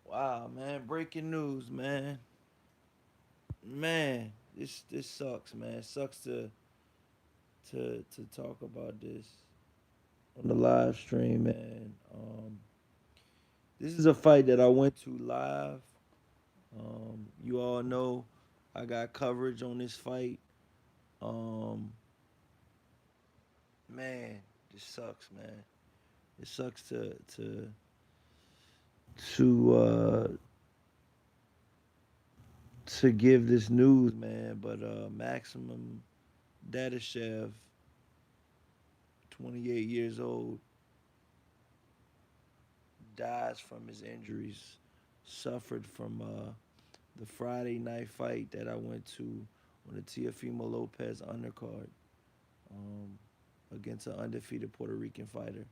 Wow, man. Breaking news, man. Man, this sucks, man. It sucks to talk about this on the live stream, man. This is a fight that I went to live. You all know I got coverage on this fight. Um, man, this sucks, man. It sucks to to give this news, man. But Maximum Dadashev, 28 years old, dies from his injuries suffered from the Friday night fight that I went to on the Teofimo Lopez undercard um, against an undefeated Puerto Rican fighter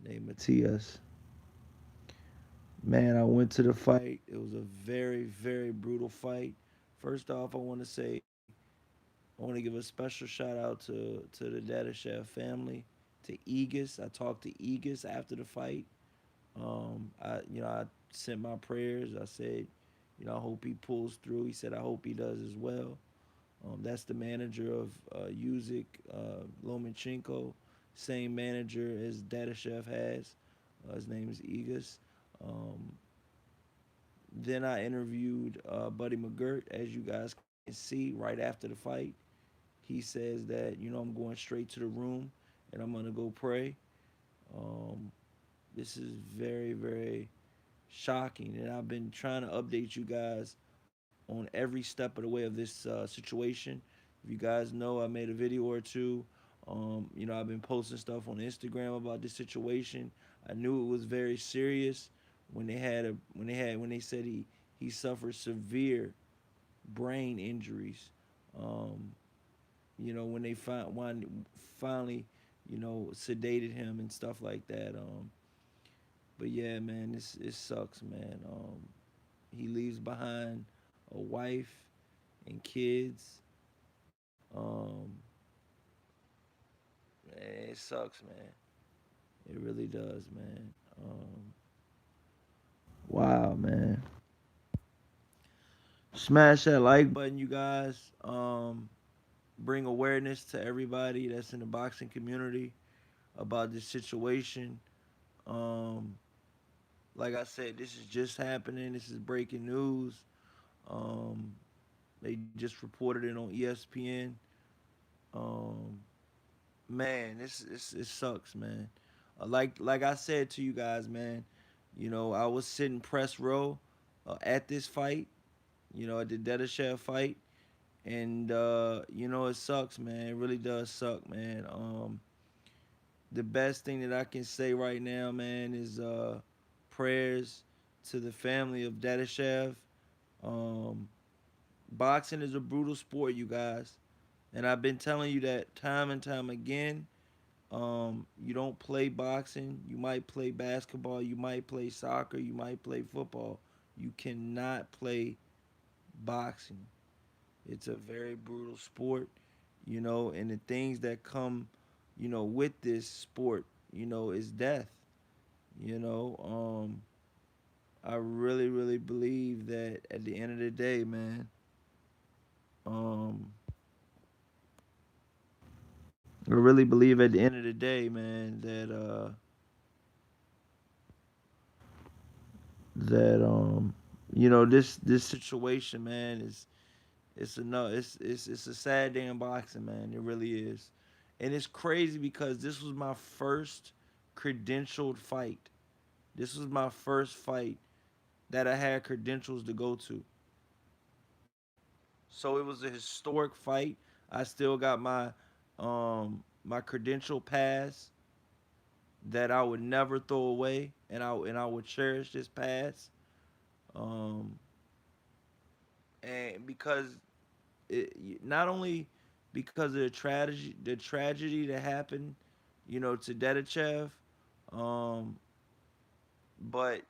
named Matias. Man, I went to the fight. It was a very, very brutal fight. First off, I want to say I want to give a special shout out to the Dadashev family, to Aegis. I talked to Aegis after the fight. I sent my prayers. I said, I hope he pulls through. He said, I hope he does as well. That's the manager of Usyk, Lomachenko, same manager as Dadashev has. His name is Igas. Um, then I interviewed Buddy McGirt, as you guys can see, right after the fight. He says that, I'm going straight to the room and I'm going to go pray. Um, this is very, very shocking. And I've been trying to update you guys on every step of the way of this situation. If you guys know, I made a video or two. I've been posting stuff on Instagram about this situation. I knew it was very serious when they said he suffered severe brain injuries. Um, when they finally, sedated him and stuff like that. But yeah, man, it sucks, man. He leaves behind a wife and kids. Man, it sucks, man. It really does, man. Wow, man. Smash that like button, you guys. Bring awareness to everybody that's in the boxing community about this situation. Um, like I said, this is just happening. This is breaking news. Um, they just reported it on ESPN. Um, Man, it sucks, man. Like I said to you guys, man. I was sitting press row at this fight. At the Dedashev fight, and it sucks, man. It really does suck, man. The best thing that I can say right now, man, is prayers to the family of Dedashev. Um, Boxing is a brutal sport, you guys, and I've been telling you that time and time again. You don't play boxing. You might play basketball. You might play soccer. You might play football. You cannot play boxing. It's a very brutal sport, and the things that come, with this sport, is death. You know, um, I really, really believe that at the end of the day, man, um, I really believe at the end of the day, man, that this situation, man, is it's a no it's a sad day in boxing, man. It really is. And it's crazy because this was my first credentialed fight. This was my first fight that I had credentials to go to. So it was a historic fight. I still got my credential pass that I would never throw away, and I would cherish this pass. Um, and because not only because of the tragedy that happened, to Dedachev, um, but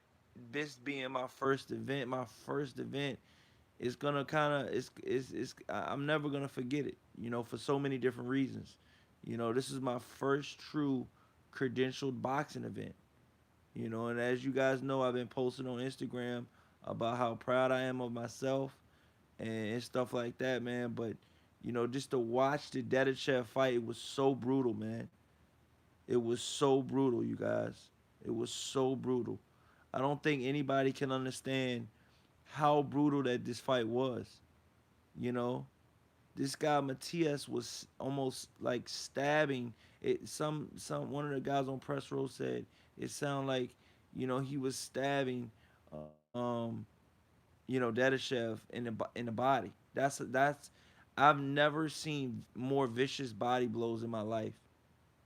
this being my first event is gonna kind of I'm never gonna forget it, for so many different reasons. This is my first true credentialed boxing event. And as you guys know, I've been posting on Instagram about how proud I am of myself and stuff like that, man. But just to watch the Dedachef fight, it was so brutal, man. It was so brutal, you guys. It was so brutal. I don't think anybody can understand how brutal that this fight was. You know, this guy Matias was almost like stabbing it. Some one of the guys on press row said it sounded like he was stabbing, Dadashev in the body. That's I've never seen more vicious body blows in my life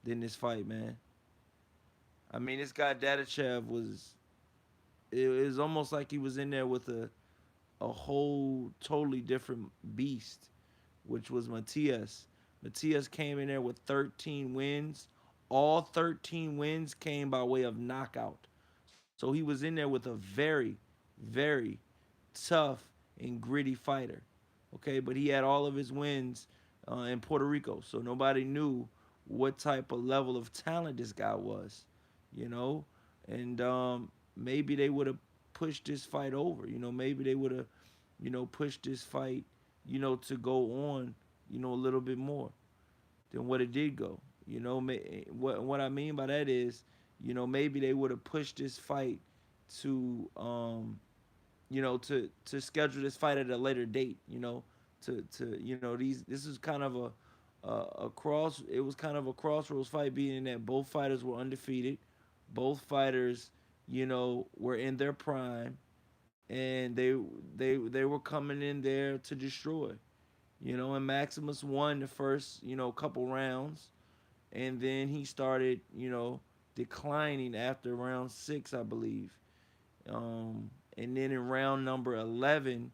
than this fight, man. I mean, this guy Dadachev was. It was almost like he was in there with a whole totally different beast, which was Matias. Matias came in there with 13 wins. All 13 wins came by way of knockout. So he was in there with a very, very tough and gritty fighter. Okay, but he had all of his wins in Puerto Rico, so nobody knew what type of level of talent this guy was, you know, and maybe they would have pushed this fight over. Maybe they would have, pushed this fight, to go on, a little bit more than what it did go. What I mean by that is, maybe they would have pushed this fight to to schedule this fight at a later date. To these this is kind of a cross. It was kind of a crossroads fight, being that both fighters were undefeated, both fighters were in their prime, and they were coming in there to destroy. And Maximus won the first couple rounds, and then he started declining after round 6, I believe. And then in round number 11,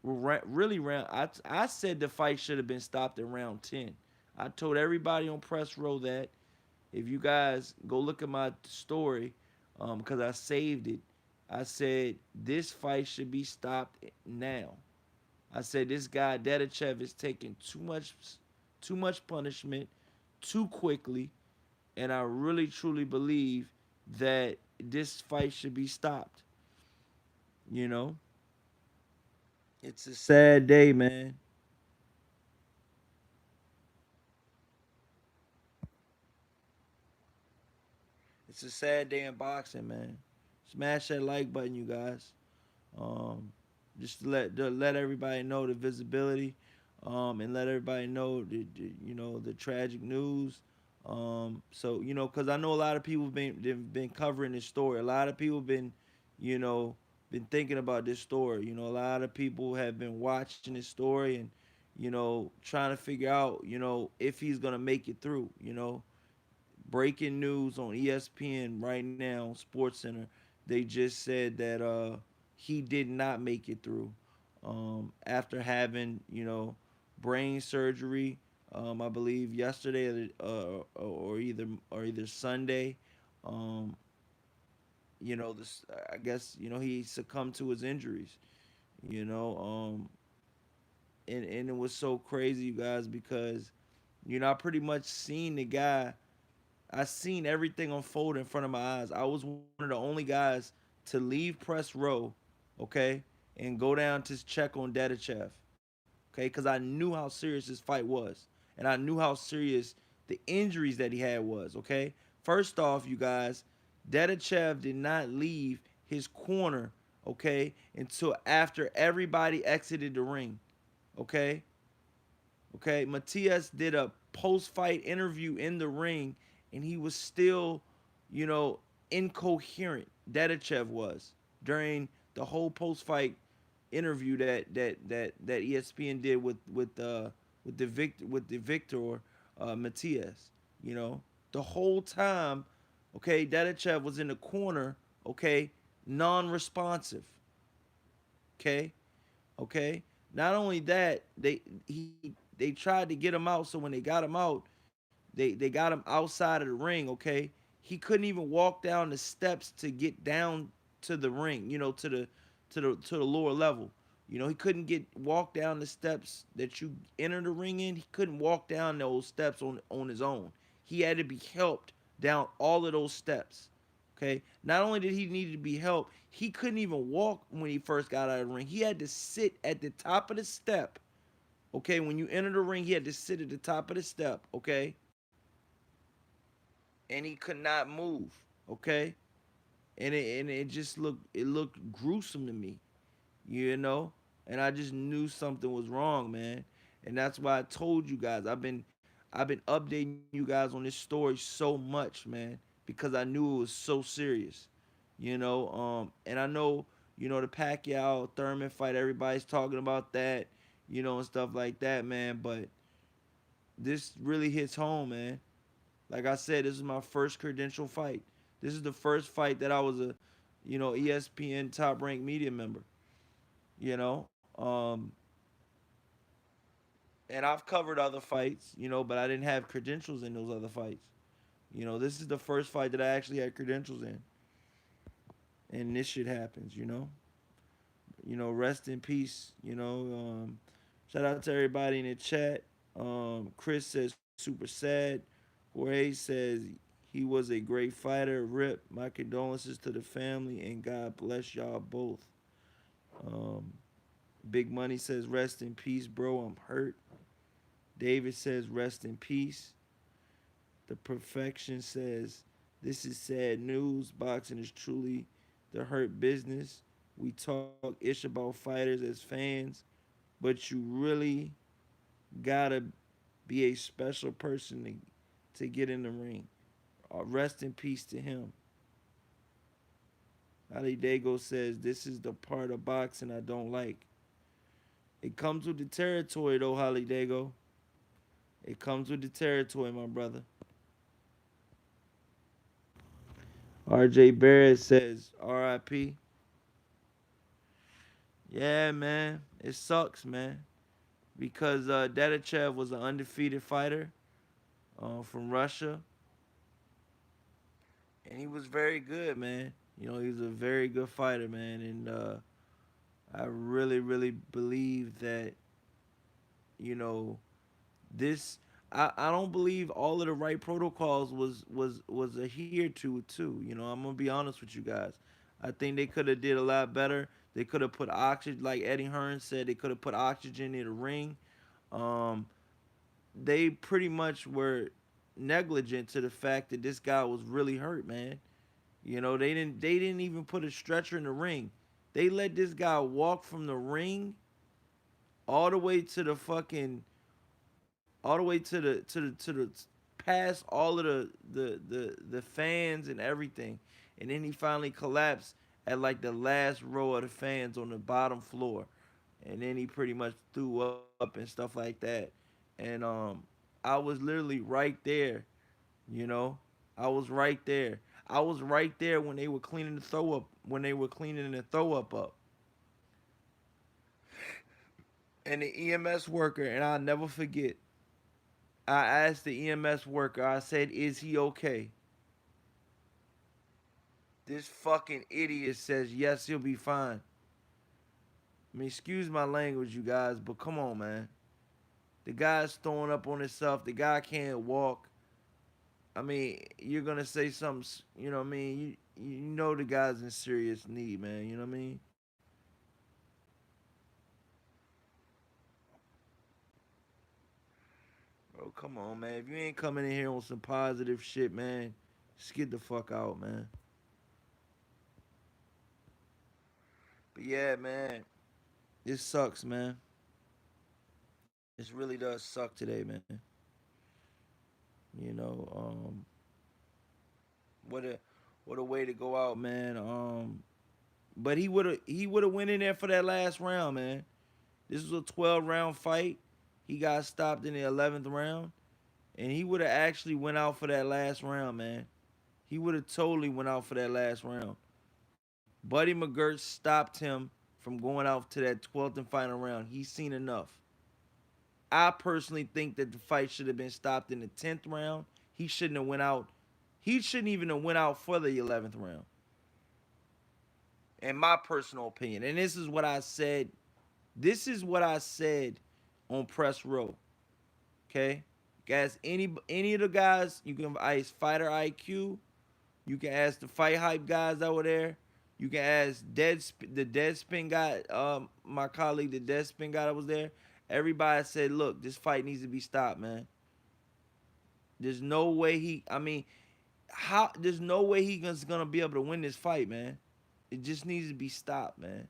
really round, I said the fight should have been stopped in round 10. I told everybody on press row that. If you guys go look at my story, because I saved it, I said this fight should be stopped now. I said this guy Dedachev is taking too much punishment too quickly, and I really truly believe that this fight should be stopped. You know, it's a sad day, man. It's a sad day in boxing, man. Smash that like button, you guys. Um, just to let everybody know the visibility, and let everybody know the tragic news. So because I know a lot of people they've been covering this story. A lot of people you know, been thinking about this story. A lot of people have been watching this story and trying to figure out if he's gonna make it through. Breaking news on ESPN right now, Sports Center. They just said that he did not make it through after having brain surgery. I believe yesterday or either Sunday. Um, this I guess he succumbed to his injuries. You know, and it was so crazy, you guys, because I pretty much seen the guy. I seen everything unfold in front of my eyes. I was one of the only guys to leave press row, okay, and go down to check on Dedachev, okay, because I knew how serious this fight was, and I knew how serious the injuries that he had was, okay. First off, you guys, Dedachev did not leave his corner, okay, until after everybody exited the ring, okay. Okay, Matias did a post-fight interview in the ring, and he was still, you know, incoherent. Dedachev was during the whole post-fight interview that ESPN did with the Victor Matias. The whole time, okay, Dedachev was in the corner, okay, non-responsive. Okay, okay. Not only that, they tried to get him out. So when they got him out, they got him outside of the ring. Okay, he couldn't even walk down the steps to get down to the ring. To the lower level. He couldn't walk down the steps that you enter the ring in. He couldn't walk down those steps on his own. He had to be helped down all of those steps. Okay, not only did he need to be helped, he couldn't even walk when he first got out of the ring. He had to sit at the top of the step. Okay, when you enter the ring, he had to sit at the top of the step. Okay, and he could not move. Okay, and it just looked gruesome to me, you know. And I just knew something was wrong, man. And that's why I told you guys. I've been updating you guys on this story so much, man, because I knew it was so serious, you know. And I know, the Pacquiao Thurman fight. Everybody's talking about that, and stuff like that, man. But this really hits home, man. Like I said, this is my first credential fight. This is the first fight that I was a, ESPN top ranked media member. You know, and I've covered other fights, but I didn't have credentials in those other fights. This is the first fight that I actually had credentials in, and this shit happens. Rest in peace. Shout out to everybody in the chat. Chris says super sad. Jorge says he was a great fighter. Rip. My condolences to the family and God bless y'all both. Um, Big Money says rest in peace, bro. I'm hurt. David says rest in peace. The Perfection says this is sad news. Boxing is truly the hurt business. We talk ish about fighters as fans, but you really gotta be a special person to get in the ring. Rest in peace to him. Ali Dago says this is the part of boxing I don't like. It comes with the territory though, Holly Dago. It comes with the territory, my brother. RJ Barrett says RIP. Yeah, man. It sucks, man. Because Dadachev was an undefeated fighter from Russia. And he was very good, man. He was a very good fighter, man. And I really, really believe that, you know, this I don't believe all of the right protocols was adhered to too. I'm gonna be honest with you guys. I think they could have did a lot better. They could have put oxygen, like Eddie Hearn said. They could have put oxygen in the ring. Um, they pretty much were negligent to the fact that this guy was really hurt, man. They didn't even put a stretcher in the ring. They let this guy walk from the ring all the way to the fucking all the way to the past all of the fans and everything, and then he finally collapsed at like the last row of the fans on the bottom floor, and then he pretty much threw up and stuff like that, and I was literally right there, you know, I was right there. I was right there when they were cleaning the throw up when they were cleaning the throw up, and the EMS worker, and I'll never forget. I asked the EMS worker, I said, is he okay? This fucking idiot says, yes, he'll be fine. I mean, excuse my language, you guys, but come on, man. The guy's throwing up on himself. The guy can't walk. I mean, you're going to say something, you know what I mean? You know the guy's in serious need, man. You know what I mean? Bro, come on, man. If you ain't coming in here on some positive shit, man, just get the fuck out, man. But yeah, man, this sucks, man. This really does suck today, man. You know, what a what a way to go out, man. But he would have went in there for that last round, man. This was a 12-round fight. He got stopped in the 11th round, and he would have actually went out for that last round, man. He would have totally went out for that last round. Buddy McGirt stopped him from going out to that 12th and final round. He's seen enough. I personally think that the fight should have been stopped in the 10th round. He shouldn't have went out. He shouldn't even have went out for the 11th round. In my personal opinion. And this is what I said. This is what I said on press row. Okay? Guys, any of the guys, you can ice fighter IQ. You can ask the fight hype guys over there. You can ask the Deadspin guy, my colleague, the Deadspin guy that was there. Everybody said, "Look, this fight needs to be stopped, man. There's no way he. I mean, how? There's no way he's gonna be able to win this fight, man. It just needs to be stopped, man.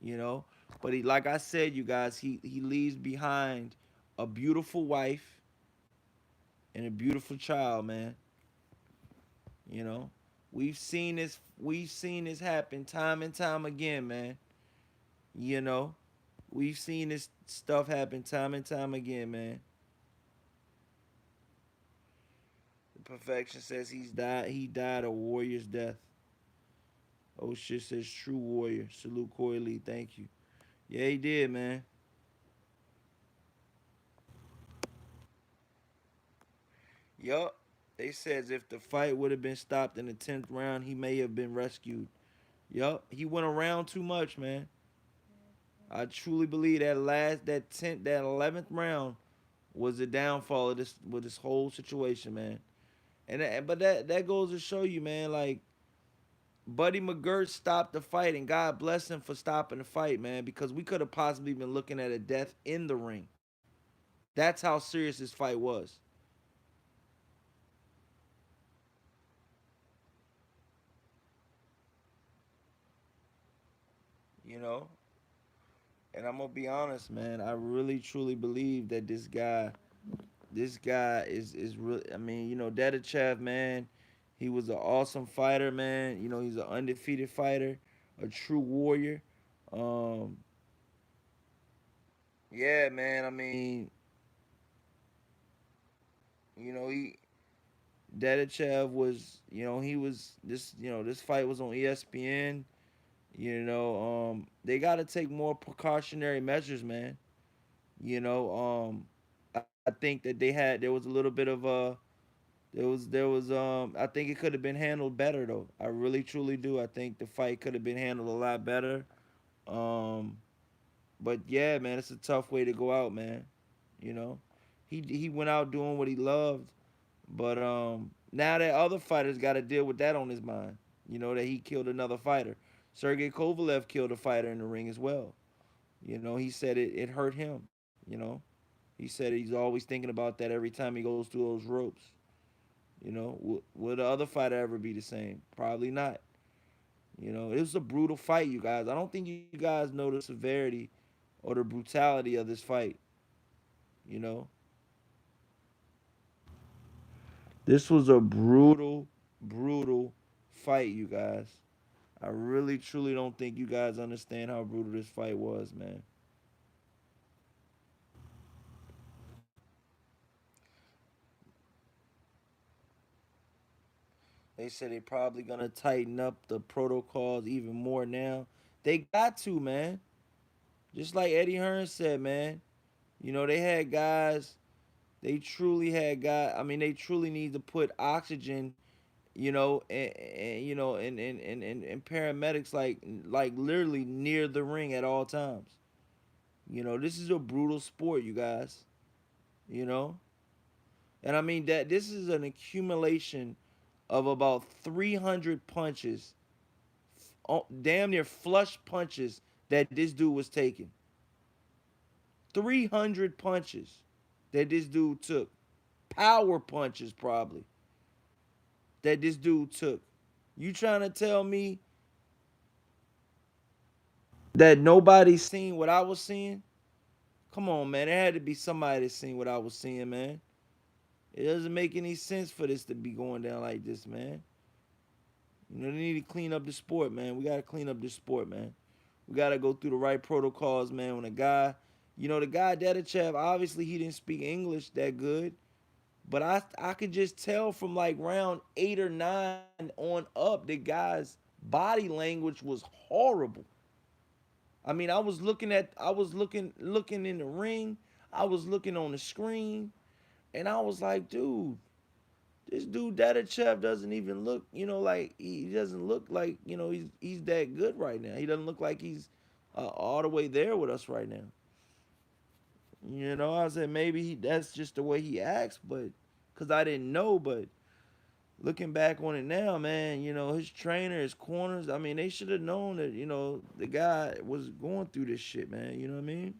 You know. But he, like I said, you guys, he leaves behind a beautiful wife and a beautiful child, man. You know, we've seen this happen time and time again, man. You know, we've seen this stuff happen time and time again, man. The perfection says he died a warrior's death. Oh shit says true warrior. Salute Corey Lee, thank you. Yeah, he did, man. Yup. They says if the fight would have been stopped in the 10th round, he may have been rescued. Yup. He went around too much, man. I truly believe that 10th, that 11th round was the downfall of this with this whole situation, man. But that goes to show you, man. Like Buddy McGirt stopped the fight, and God bless him for stopping the fight, man. Because we could have possibly been looking at a death in the ring. That's how serious this fight was, you know. And I'm gonna be honest, man. I really truly believe that this guy is really. I mean, Dadachev, man. He was an awesome fighter, man. He's an undefeated fighter, a true warrior. Um, yeah, man. I mean, he Dadachev was, he was this fight was on ESPN. They got to take more precautionary measures, man. You know, I think that there was a little bit of a I think it could have been handled better though. I really truly do. I think the fight could have been handled a lot better. Um, but yeah, man, it's a tough way to go out, man. You know, he went out doing what he loved, but now that other fighters got to deal with that on his mind. That he killed another fighter. Sergey Kovalev killed a fighter in the ring as well. He said it hurt him. You know, he said he's always thinking about that every time he goes through those ropes. Will the other fighter ever be the same? Probably not. It was a brutal fight, you guys. I don't think you guys know the severity or the brutality of this fight. You know, this was a brutal, brutal fight, you guys. I really, truly don't think you guys understand how brutal this fight was, man. They said they probably gonna tighten up the protocols even more now. They got to, man. Just like Eddie Hearn said, man. They had guys. They truly had guys. I mean, they truly need to put oxygen. And paramedics like literally near the ring at all times. This is a brutal sport, you guys. You know, and I mean that this is an accumulation of about 300 punches, damn near flush punches that this dude was taking. 300 punches that this dude took. Power punches, probably, that this dude took. You trying to tell me that nobody's seen what I was seeing? Come on, man. There had to be somebody that seen what I was seeing, man. It doesn't make any sense for this to be going down like this, man. They need to clean up the sport, man. We got to clean up this sport, man. We got to go through the right protocols, man. When a guy, the guy Dadachev, obviously he didn't speak English that good, but I could just tell from like round 8 or 9 on up, the guy's body language was horrible. I mean, I was looking in the ring, I was looking on the screen, and I was like, dude, this dude Dadachev doesn't even look, like he doesn't look like, he's that good right now. He doesn't look like he's all the way there with us right now. I said maybe that's just the way he acts, but because I didn't know, but looking back on it now, man, his trainer, his corners, I mean, they should have known that, the guy was going through this shit, man. You know what I mean?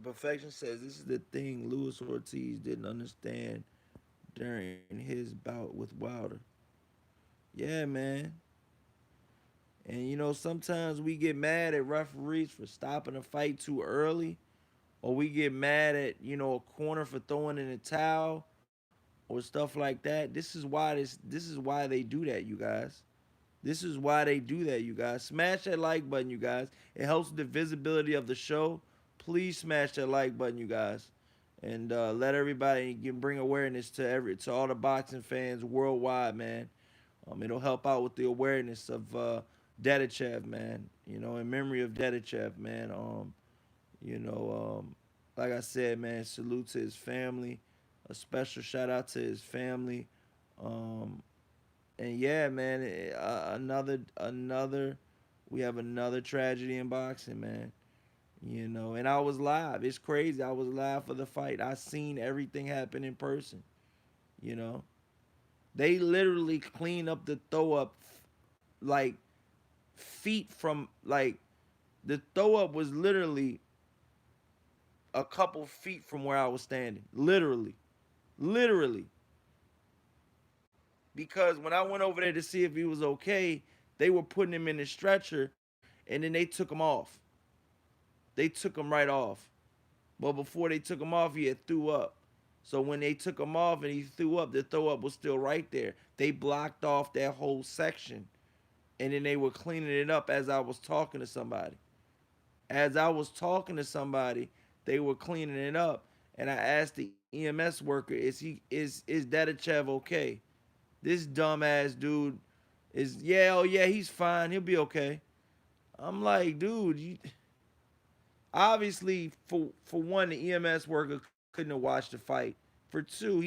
Perfection says this is the thing Luis Ortiz didn't understand during his bout with Wilder. Yeah, man. And sometimes we get mad at referees for stopping a fight too early, or we get mad at, a corner for throwing in a towel or stuff like that. This is why they do that, you guys. This is why they do that, you guys. Smash that like button, you guys. It helps the visibility of the show. Please smash that like button, you guys, and let everybody bring awareness to all the boxing fans worldwide, man. It'll help out with the awareness of Dadachev, man. In memory of Dadachev, man. You know, like I said, man, salute to his family. A special shout out to his family. Um, and yeah, man, another we have another tragedy in boxing, man. And I was live. It's crazy. I was live for the fight. I seen everything happen in person. You know, they literally clean up the throw up like feet from like the throw up was literally a couple feet from where I was standing. Literally. Because when I went over there to see if he was okay, they were putting him in the stretcher, and then they took him off. They took him right off. But before they took him off, he had threw up. So when they took him off and he threw up, the throw up was still right there. They blocked off that whole section. And then they were cleaning it up as I was talking to somebody. As I was talking to somebody, they were cleaning it up. And I asked the EMS worker, is Dadachev okay? This dumbass dude is, yeah, oh yeah, he's fine. He'll be okay. I'm like, dude, obviously for one, the EMS worker couldn't have watched the fight. For two,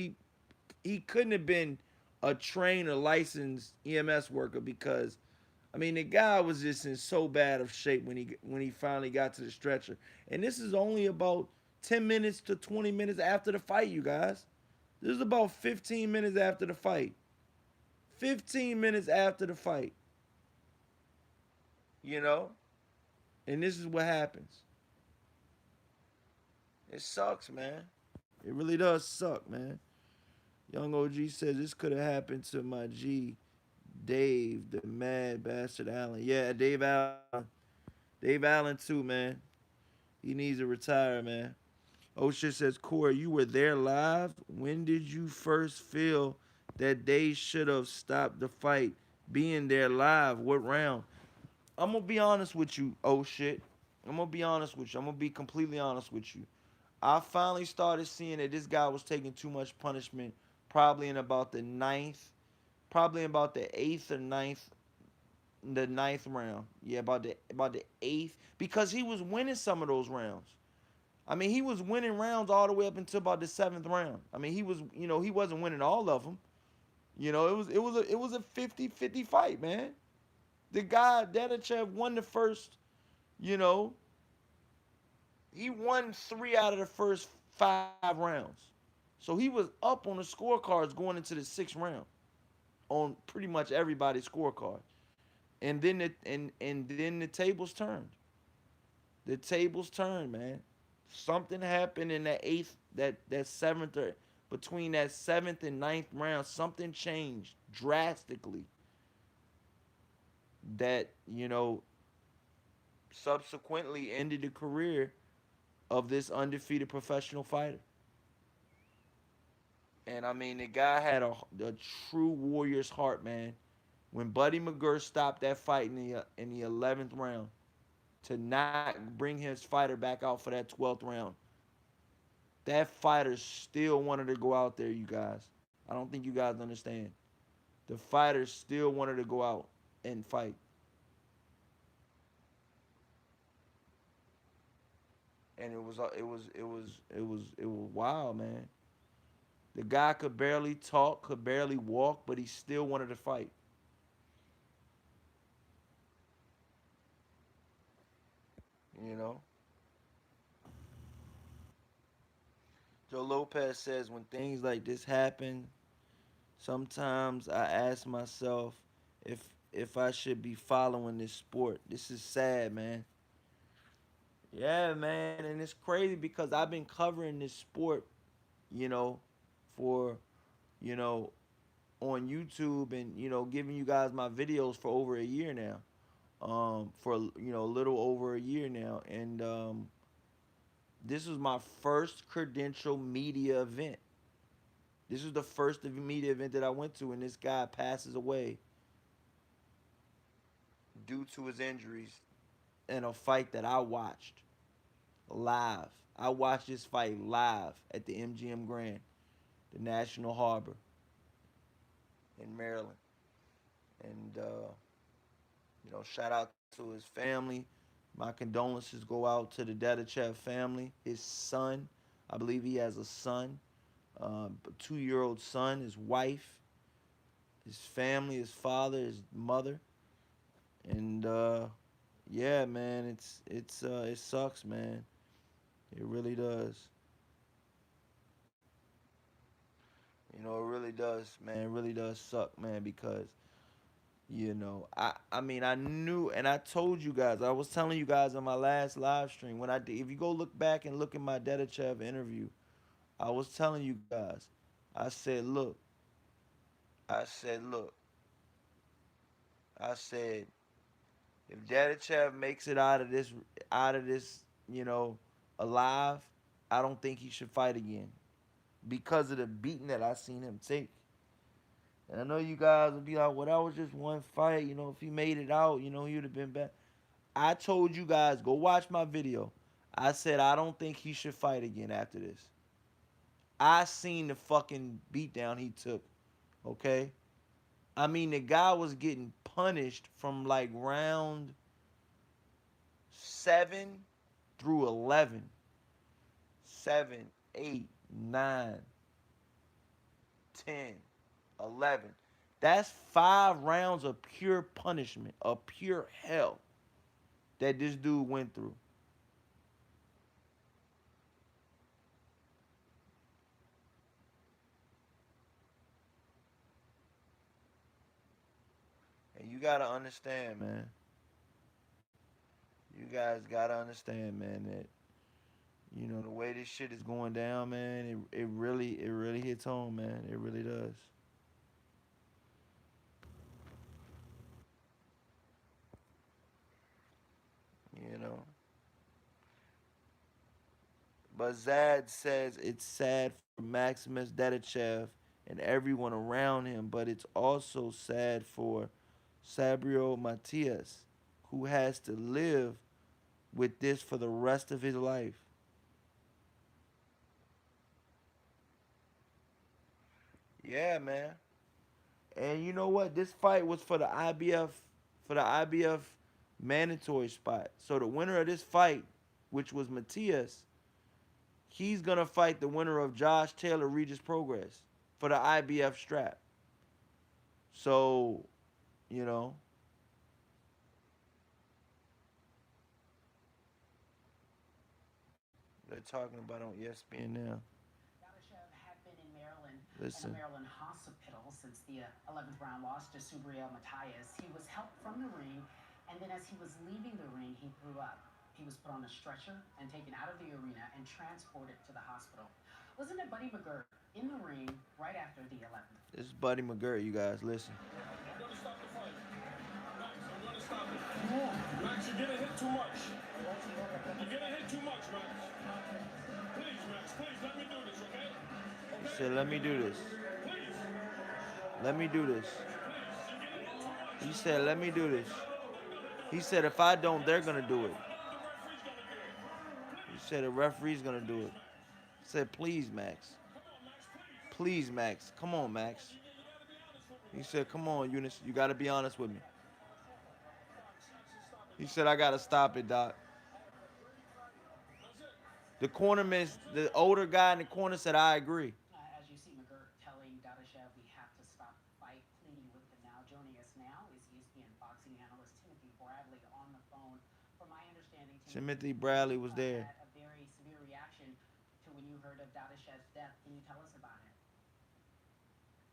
he couldn't have been a trained or licensed EMS worker because I mean the guy was just in so bad of shape when he finally got to the stretcher. And this is only about 10 minutes to 20 minutes after the fight, you guys. This is about 15 minutes after the fight. 15 minutes after the fight, you know? And this is what happens. It sucks, man. It really does suck, man. Young OG says this could have happened to my G, Dave, the mad bastard Allen. Yeah, Dave Allen. Dave Allen too, man. He needs to retire, man. Osha says, Corey, you were there live. When did you first feel that they should have stopped the fight? Being there live, what round? I'm gonna be honest with you, oh shit. I'm gonna be honest with you. I'm gonna be completely honest with you. I finally started seeing that this guy was taking too much punishment, probably in about the ninth, probably about the eighth or ninth, the ninth round. Yeah, about the eighth, because he was winning some of those rounds. I mean, he was winning rounds all the way up until about the seventh round. I mean, he wasn't winning all of them. It was a 50-50 fight, man. The guy Dadachev won the first, you know, he won 3 out of the first 5 rounds. So he was up on the scorecards going into the sixth round on pretty much everybody's scorecard. And then the tables turned. The tables turned, man. Something happened in that eighth, that seventh, or between that seventh and ninth round. Something changed drastically. That subsequently ended the career of this undefeated professional fighter. And I mean, the guy had a true warrior's heart, man. When Buddy McGirt stopped that fight in the 11th round to not bring his fighter back out for that 12th round, that fighter still wanted to go out there, you guys. I don't think you guys understand. The fighter still wanted to go out and fight. And it was wild, man. The guy could barely talk, could barely walk, but he still wanted to fight. You know. Joe Lopez says when things like this happen, sometimes I ask myself if if I should be following this sport. This is sad, man. Yeah, man, and it's crazy because I've been covering this sport, you know, for you know on YouTube and giving you guys my videos for over a year now. For a little over a year now, and this was my first credential media event. This was the first media event that I went to, and this guy passes away due to his injuries in a fight that I watched live. I watched this fight live at the MGM Grand, the National Harbor in Maryland, and shout out to his family. My condolences go out to the Dadashev family. His son, I believe he has a son, a 2-year-old son, his wife, his family, his father, his mother, and yeah, man, it sucks, man. It really does. It really does, man. It really does suck, man, because I mean, I knew, and I told you guys, I was telling you guys on my last live stream when I did. If you go look back and look at my Dedachev interview, I was telling you guys, I said, look, I said, look, I said, if Dedachev makes it out of this, you know, alive, I don't think he should fight again because of the beating that I seen him take. And I know you guys will be like, well, that was just one fight. If he made it out, he would have been back. I told you guys, go watch my video. I said I don't think he should fight again after this. I seen the fucking beatdown he took. Okay? I mean, the guy was getting punished from like round 7 through 11. 7, 8, 9, 10, 11. That's 5 rounds of pure punishment, of pure hell that this dude went through. And you gotta understand, man. You guys gotta understand, man, that the way this shit is going down, man, it really hits home, man. It really does. You know. But Zad says it's sad for Maximus Dadachev and everyone around him, but it's also sad for Sabrio Matias, who has to live with this for the rest of his life. Yeah, man. And you know what? This fight was for the IBF mandatory spot. So the winner of this fight, which was Matias, he's gonna fight the winner of Josh Taylor Regis Progress for the IBF strap. So, you know, they're talking about on ESPN now. Dadashev had been in Maryland, in a Listen, Maryland hospital since the 11th round loss to Subriel Matias. He was helped from the ring, and then as he was leaving the ring, he threw up. He was put on a stretcher and taken out of the arena and transported to the hospital. Listen to Buddy McGirt in the ring right after the 11th. this is Buddy McGirt, you guys. Listen. I'm going to stop the fight. Max, I'm going to stop it. Max, you're getting hit too much. You're getting hit too much, Max. Please, Max, please, let me do this, okay? He Okay? said, let me do this. Please, Let me do this. please, you're getting hit too much. He said, let me do this. He said, if I don't, they're going to do it. He said, the referee's going to do it. He said, please, Max. Please, Max. Come on, Max. He said, come on, Eunice. You got to be honest with me. He said, I got to stop it, Doc. The cornerman, the older guy in the corner said, I agree. As you see McGirt telling Dadashev we have to stop the fight, pleading with him now. Joining us now is ESPN boxing analyst Timothy Bradley on the phone. From my understanding, Timothy Bradley was there. had a very severe reaction to when you heard heard of Dadashev's death. Can you tell us about it?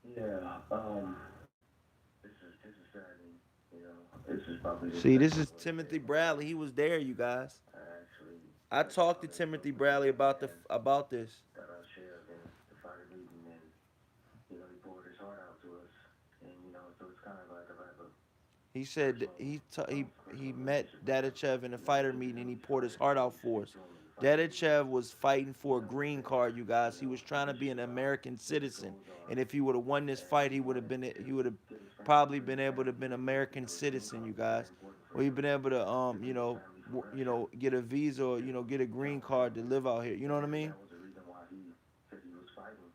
Yeah, this is saddening. You know, this is probably the See, this second is worst day Timothy of my life. Bradley. He was there, you guys. I actually I met my talked to mentor Timothy was a Bradley young about the man about this. that I shared in the fire meeting, and he poured his heart out to us, and so it's kind of like a rather He said personal, he personal met relationship I have. Dadachev in a fighter Because meeting and he he's poured his fired, heart and out he for speaks us. to him in the fighter meeting. Dadachev was fighting He for a green understands, card, you guys. He was trying to be an just about American what the citizen, goals are, and if he would have won this and fight, he he would have wanted been to he would have get his family probably for been his able to family. been American His green citizen, card you was very guys. important for Or you've him been able to to bring his family from Russia get a visa or get a green South card to America, live out here. You know what I and mean? that was the reason why he said he was fighting,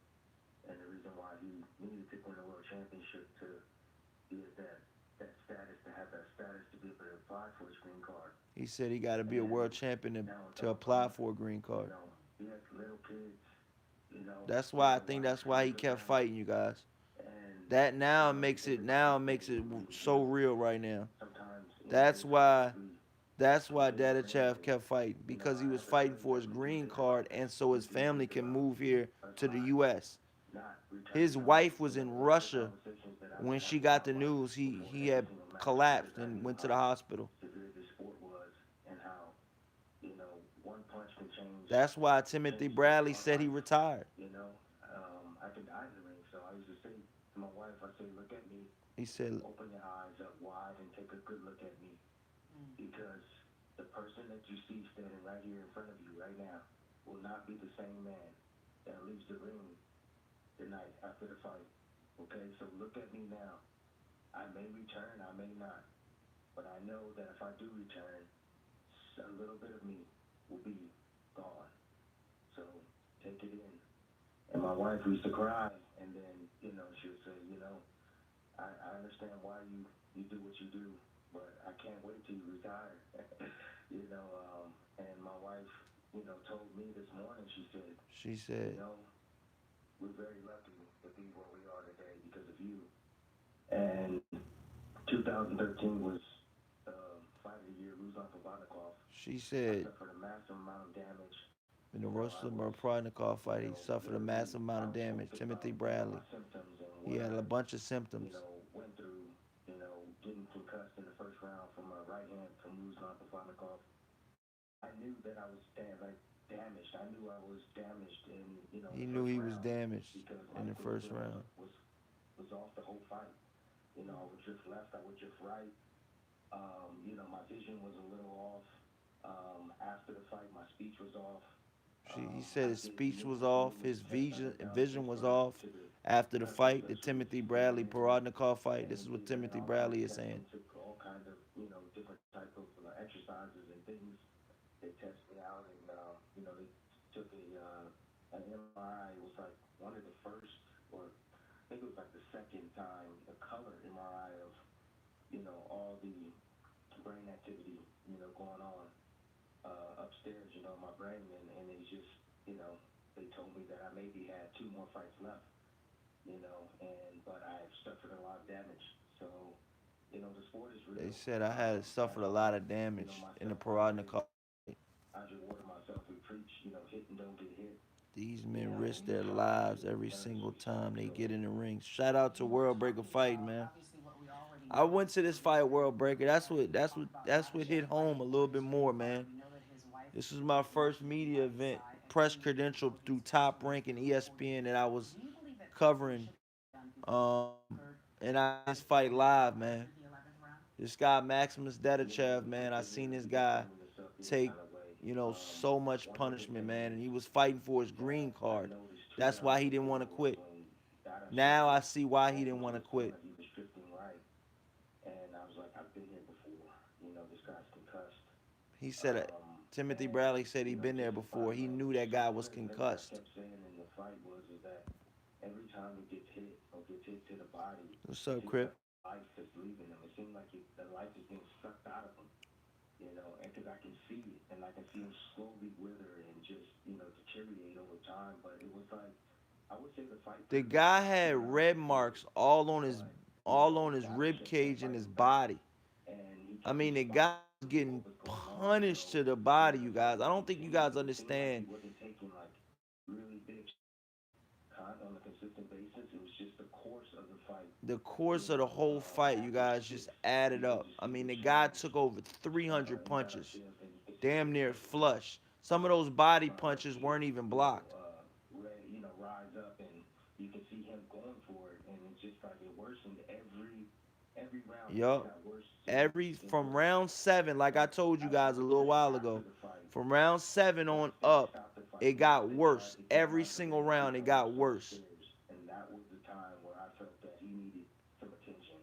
and the reason why he needed to win a world championship to be at that status, to have that status to be able to apply for his green card. He said he got to be a And world champion now on to top apply of, for a green card. he has little kids, That's he why has I a think wife, that's he why has he a kept family, fighting, you guys. and That it now reminds makes me it when so real right now. sometimes That's in life why we that's why lose Dadachev family. kept fighting because he I was have a fighting friend for that his we do green think about card this. and so We his do family think can about move here us to the not US. returning. His wife was in A lot of the Russia conversations that I've when been she having with got my the wife news. before He every had single match started, collapsed I and knew went to the how hospital. severe this sport was, and how one punch can That's why Timothy Bradley our said he life. retired. I can die in the ring. So I used to say to my wife, I say, look at me, He said open your eyes up wide, and take a good look at me, because the person that you see standing right here in front of you right now will not be the same man that leaves the ring the night after the fight. Okay, so look at me now. I may return, I may not, but I know that if I do return, a little bit of me will be gone. So take it in. And my wife used to cry, and then she would say, I understand why you do what you do, but I can't wait till you retire. And my wife, told me this morning. She said, she you said know, we're very lucky to be where we are today because of you. And 2013 was the fight of the year, Ruslan Provodnikov. she I said suffered a massive amount of damage. in the I was, Russell Prodnikov fight, he suffered a literally, massive amount I of was so damage. thinking Timothy about my Bradley, symptoms and he what had I, a bunch of symptoms. went through, getting concussed in the first round from a right hand from Ruslan Provodnikov. I knew that I was damaged. I knew I was damaged in, He the knew first he was round, damaged because my in the first equilibrium round. was off the whole fight. I would drift left, I would drift right. My vision was a little off. After the fight, my speech was off. He said I his did speech was numerous, off, numerous his tests. I went down to vision was Pittsburgh off to the after the medical fight. The specialist, Timothy went Bradley into it, Parodnikov fight. and This he is what gave me an Timothy automatic Bradley is test saying. and took all kinds of, different type of exercises and things. They tested me out, and they took an MRI. It was like one of the first, or I think it was like the second time, a color MRI of all the brain activity going on upstairs, in my brain, and they just, they told me that I maybe had two more fights left, and but I've suffered a lot of damage. So, the sport is They real. said I had That's suffered a why, lot of damage in the myself, I say, Parodnikov. I just water myself. We preach, hit and don't get hit. These You men know, risk you their try not to, lives every and that's single what we say. time they So, get in the ring. Shout out to You were World Breaker talking Fight, about man. obviously what we already I know went to this from fight, this World interview, Breaker. but we talked about That's what hit Dadashev home a fighting for little his bit green more, card. man. We know that his wife This was my is first watching media by his event, side, and press Timmy credential wrote through his Top personal Rank and report ESPN that I video. was Do you believe that more covering. should be done before the fight Um, occurred? and I seen this fight Before the fight live, man. after the 11th round? This guy Maximus Dadashev, we man. I just seen this we just guy bringing this up any take, kind of way. so much One of the punishment, man, and things he was fighting for his green that I card. noticed That's why he didn't 2004 want to was quit. when Dadashev Now I was see why he didn't going want to to his corner. quit. He was drifting right, and I was like, I've been here before. This guy's concussed. He said Timothy And Bradley said he'd been there just before. He body knew language. that So guy one was of the things I concussed. kept saying in the fight was is that every time he gets hit or gets hit to the body, What's it up, seems Crip? like life is leaving him. It seems like the life is being sucked out of him. And because I can see it, and I can see him slowly wither and just, deteriorate over time. But it was like, I would say the fight The pretty much guy took 2 had rounds red before, marks but, all on his rib Dadashev kept cage and his fighting back, body. and he I kept mean, the guy responding was to what getting was going on. punished So, to the body, the you fight guys. I was don't think you guys continuing. It seemed like understand. he wasn't taking, like, really the course you of the know, whole fight, you average guys just six. added You know, up. to I see mean, the the guy change took over 300 in punches, Dadashev and damn near specifically flush. Some of those body trying to punches keep, weren't even you know, blocked. rise up, and you can see him going for it, and it's just like it worsened every round. It just Yup. got worse Every since from then. round seven, like I Like told you I guys a would little say while after ago, the fight, from round seven once on they up, stopped the fight, it once got they tried worse. to get him Every out the single ring, he round, it got collapsed on the worse. stairs, and that was the time where I felt that he needed some attention.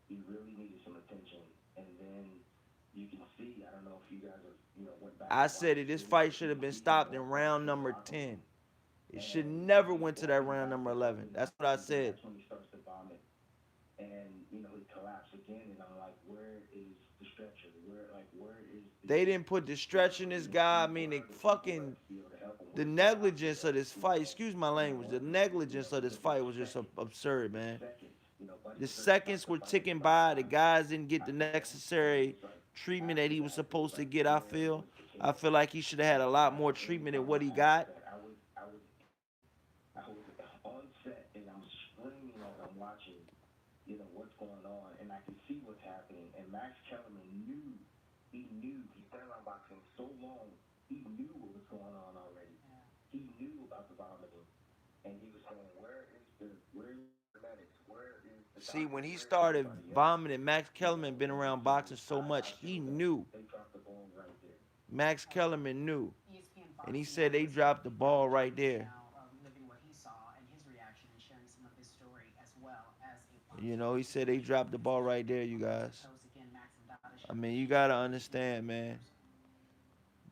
He really needed some attention, and then you can see. I don't know if you guys have, went back I and watched said it. his This video, fight but you should have can been see him stopped in walk back round to the number locker 10. room, It should and never he's went to that walking round back number or 11. something, That's what I and then said. that's when he starts to vomit, and he collapsed again, and I'm like, where is the stretcher? Where is They didn't put the stretch in this guy. I mean, where they are the people fucking to be able to help him? the Where's the doctor negligence of this to, fight. Excuse my language. The negligence of this because it fight was was just seconds. absurd, It was man. seconds. Buddy The was already about seconds to were fight at ticking five by. The rounds guys didn't get the after that, and it necessary was like treatment that after he was that, it was supposed to like get. where was the I care? feel like he should have had a lot more treatment than what he After got. that, I was on set, and I'm screaming as I'm watching, what's going on, and I can see what's happening. And Max Kellerman knew, he's been around boxing so long, he knew what was going on already. Yeah. He knew about the vomiting, and he was saying, where's the paramedics? Where is the See, when doctors? he Where is started everybody else? vomiting, Max Kellerman been And around boxing so I much, he feel that knew. they dropped the ball right there. Max Kellerman knew. ESPN And he boxing said they analyst dropped the ball right is there. now reliving what he saw and his reaction and sharing some of his story as well as a He said they dropped the ball right there, you guys. again, Maxim I Dadashev. mean, you gotta understand, man.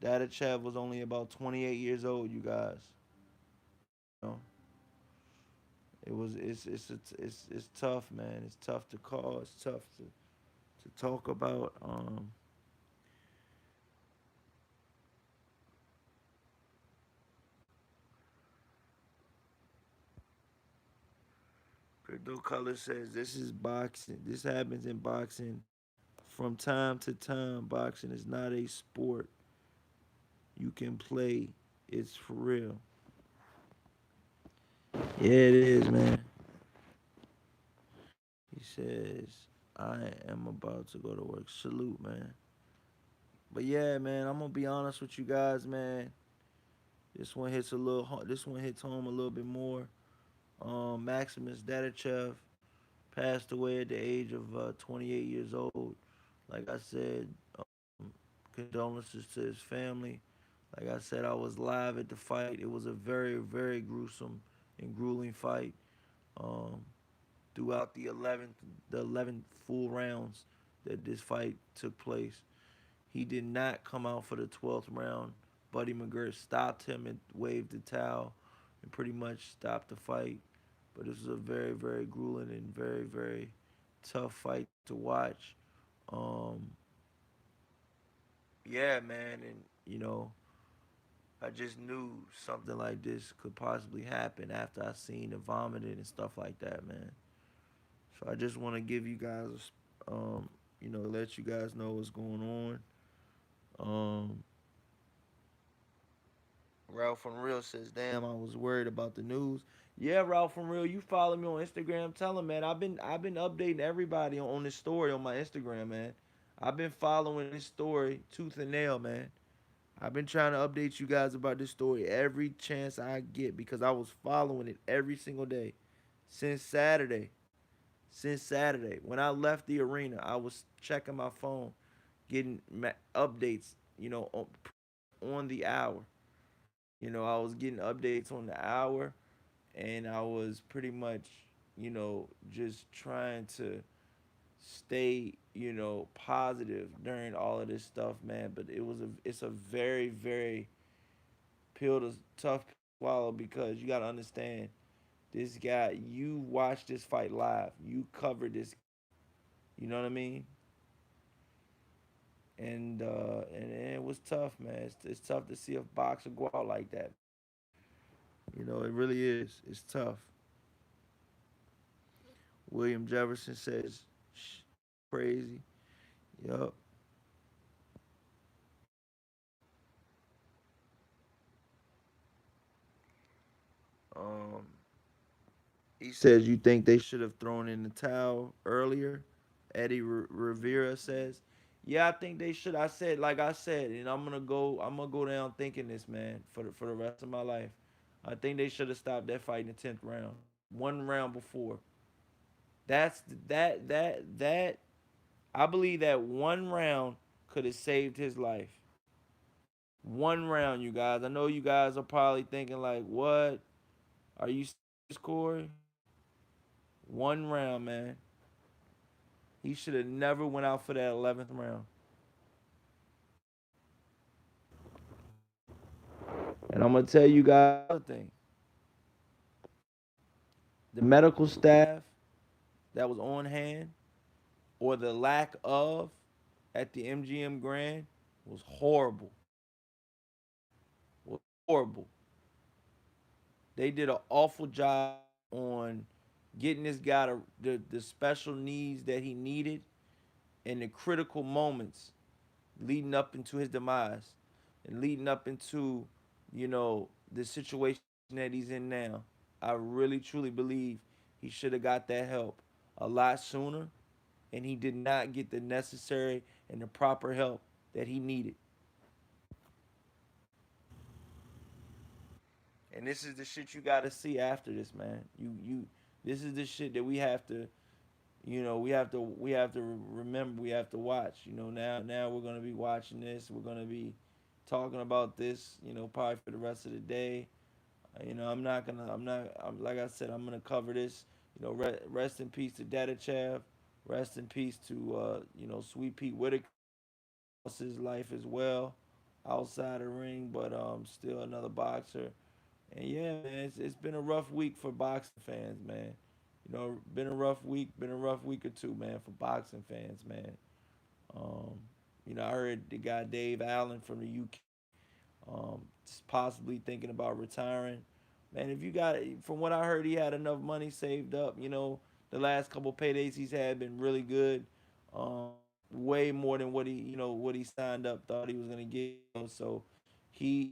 Dadachev was only about 28 years old, you guys. You know, it's tough, man. It's tough to call. It's tough to talk about. Crypto Color says this is boxing. This happens in boxing from time to time. Boxing is not a sport you can play. It's for real. Yeah, it is, man. He says, I am about to go to work. Salute, man. But yeah, man, I'm gonna be honest with you guys, man. This one hits home a little bit more. Maximus Dadachev passed away at the age of 28 years old. Like I said, condolences to his family. Like I said, I was live at the fight. It was a very, very gruesome and grueling fight. Um, Throughout the 11th full rounds that this fight took place, he did not come out for the 12th round. Buddy McGirt stopped him and waved the towel and pretty much stopped the fight. But this was a very, very grueling and very, very tough fight to watch. Um, yeah, man, and I just knew something like this could possibly happen after I seen the vomiting and stuff like that, man. So I just want to give you guys, let you guys know what's going on. Ralph from Real says, "Damn, I was worried about the news." Yeah, Ralph from Real, you follow me on Instagram. Tell him, man. I've been updating everybody on this story on my Instagram, man. I've been following this story tooth and nail, man. I've been trying to update you guys about this story every chance I get because I was following it every single day since Saturday. Since Saturday, when I left the arena, I was checking my phone, getting updates, on the hour. I was getting updates on the hour, and I was pretty much, just trying to stay, positive during all of this stuff, man. But it's a very, very tough pill to swallow because you gotta understand this guy. You watched this fight live. You covered this. You know what I mean? And it was tough, man. It's tough to see a boxer go out like that. It really is. It's tough. William Jefferson says, crazy. Yup. Um, He says you think they should have thrown in the towel earlier. Eddie Rivera says, "Yeah, I think they should." I said, like I said, and I'm gonna go down thinking this, man, for the rest of my life. I think they should have stopped that fight in the 10th round, one round before. That's that. I believe that one round could have saved his life. One round, you guys. I know you guys are probably thinking like, "What? Are you serious, Corey?" One round, man. He should have never went out for that 11th round. And I'm gonna tell you guys another thing. The medical staff that was on hand, or the lack of, at the MGM Grand was horrible. Was horrible. They did an awful job on getting this guy the special needs that he needed in the critical moments leading up into his demise and leading up into, the situation that he's in now. I really truly believe he should have got that help a lot sooner, and he did not get the necessary and the proper help that he needed. And this is the shit you got to see after this, man. This is the shit that we have to, we have to remember, we have to watch. Now we're gonna be watching this. We're gonna be talking about this, probably for the rest of the day. Like I said, I'm gonna cover this. Rest in peace to Dadachev. Rest in peace to Sweet Pete Whitaker. Lost his life as well, outside the ring, but still another boxer. And yeah, man, it's been a rough week for boxing fans, man. Been a rough week, been a rough week or two, man, for boxing fans, man. Um, I heard the guy Dave Allen from the UK, possibly thinking about retiring. Man, if you got, from what I heard, he had enough money saved up. The last couple paydays he's had been really good. Um, Way more than what he signed up thought he was gonna get. So he,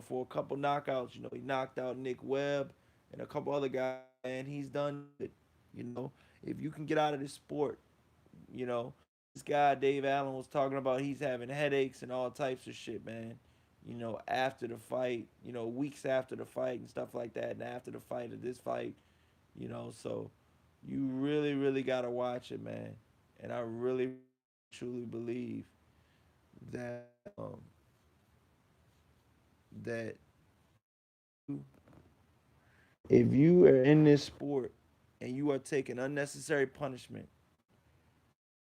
for a couple knockouts, he knocked out Nick Webb and a couple other guys, and he's done good. You know, if you can get out of this sport, you know, this guy Dave Allen was talking about he's having headaches and all types of shit, man. After the fight, weeks after the fight and stuff like that, and after the fight of this fight, so you really, really gotta watch it, man. And I really, truly believe that that you, if you are in this sport and you are taking unnecessary punishment,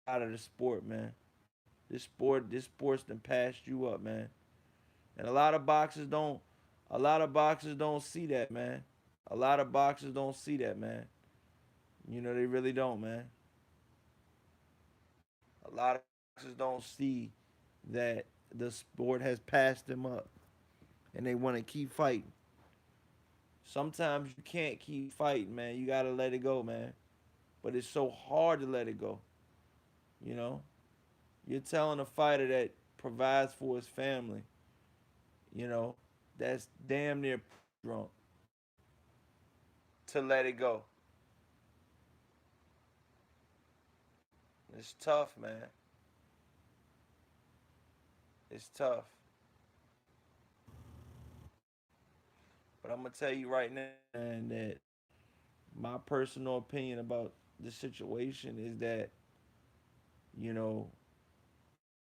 out of the sport, man. This sport's done passed you up, man. And a lot of boxers don't see that, man. A lot of boxers don't see that, man. They really don't, man. A lot of boxers don't see that the sport has passed them up and they want to keep fighting. Sometimes you can't keep fighting, man. You gotta let it go, man. But it's so hard to let it go. You know, you're telling a fighter that provides for his family, you know, that's damn near drunk, to let it go. It's tough, man. It's tough. But I'm gonna tell you right now, man, that my personal opinion about the situation is that, you know,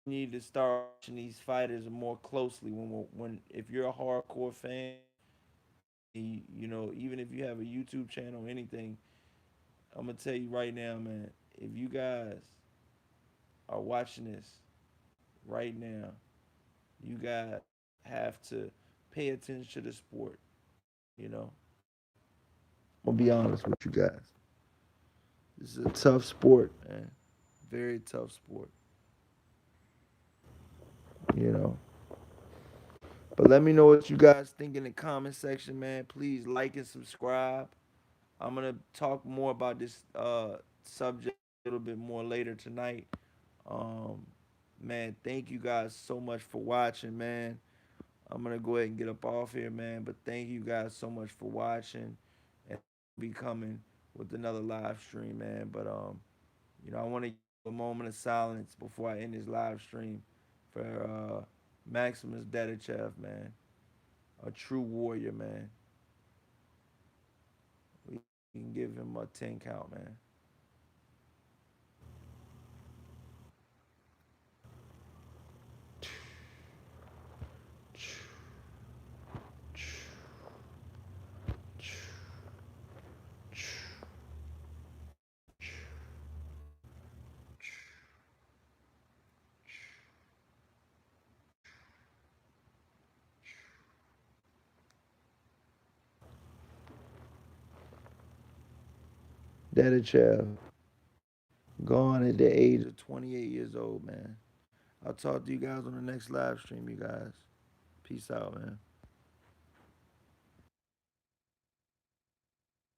we need to start watching these fighters more closely when if you're a hardcore fan, even if you have a YouTube channel or anything, I'm gonna tell you right now, man, if you guys are watching this right now, you guys have to pay attention to the sport. You know, I'm gonna be honest with you guys. This is a tough sport, man. Very tough sport. You know. But let me know what you guys think in the comment section, man. Please like and subscribe. I'm gonna talk more about this subject a little bit more later tonight. Um, Man, thank you guys so much for watching, man. I'm gonna go ahead and get up off here, man. But thank you guys so much for watching. And be coming with another live stream, man. But I want to give a moment of silence before I end this live stream for Maximus Dadashev, man, a true warrior, man. We can give him a 10 count, man. Dadachev, gone at the age of 28 years old, man. I'll talk to you guys on the next live stream, you guys. Peace out, man.